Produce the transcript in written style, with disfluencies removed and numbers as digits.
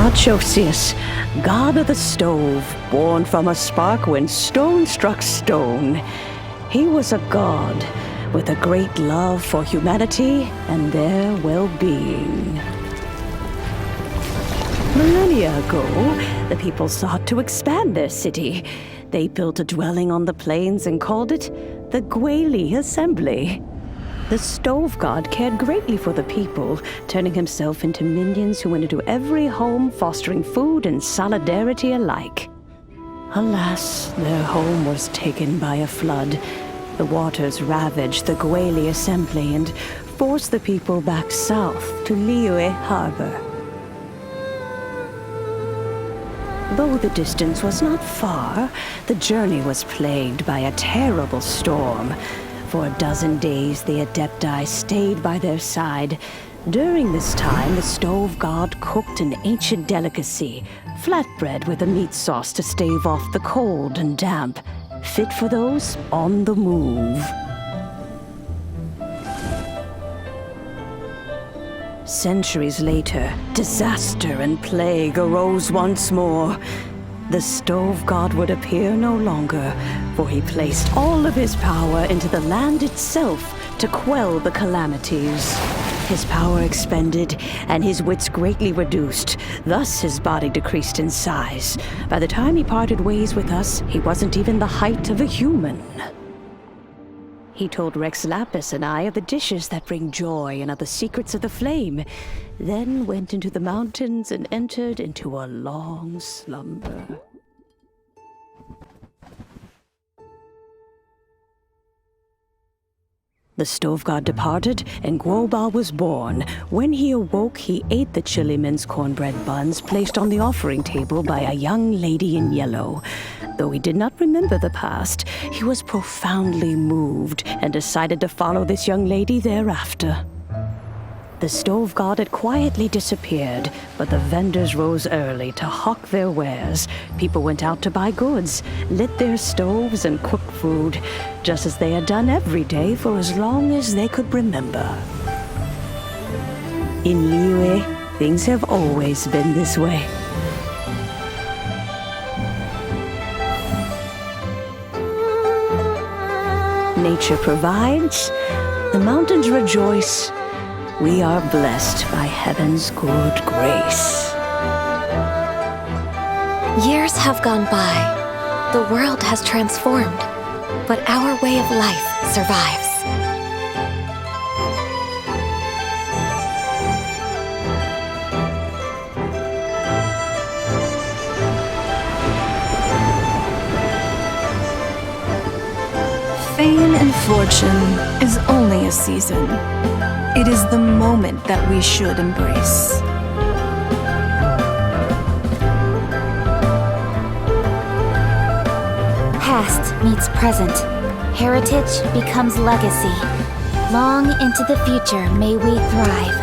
Marchosius, god of the stove, born from a spark when stone struck stone. He was a god with a great love for humanity and their well-being. Millennia ago, the people sought to expand their city. They built a dwelling on the plains and called it the Gweli Assembly. The stove god cared greatly for the people, turning himself into minions who went into every home, fostering food and solidarity alike. Alas, their home was taken by a flood. The waters ravaged the Gweli Assembly and forced the people back south to Liyue Harbor. Though the distance was not far, the journey was plagued by a terrible storm. For a dozen days, the Adepti stayed by their side. During this time, the stove god cooked an ancient delicacy, flatbread with a meat sauce to stave off the cold and damp, fit for those on the move. Centuries later, disaster and plague arose once more. The stove god would appear no longer, for he placed all of his power into the land itself to quell the calamities. His power expended, and his wits greatly reduced. Thus his body decreased in size. By the time he parted ways with us, he wasn't even the height of a human. He told Rex Lapis and I of the dishes that bring joy and of the secrets of the flame, then went into the mountains and entered into a long slumber. The stove god departed, and Goba was born. When he awoke, he ate the Chiliman's cornbread buns placed on the offering table by a young lady in yellow. Though he did not remember the past, he was profoundly moved and decided to follow this young lady thereafter. The stove god had quietly disappeared, but the vendors rose early to hawk their wares. People went out to buy goods, lit their stoves, and cooked food, just as they had done every day for as long as they could remember. In Liyue, things have always been this way. Nature provides, the mountains rejoice. We are blessed by heaven's good grace. Years have gone by. The world has transformed, but our way of life survives. Fame and fortune is only a season. It is the moment that we should embrace. Past meets present. Heritage becomes legacy. Long into the future may we thrive.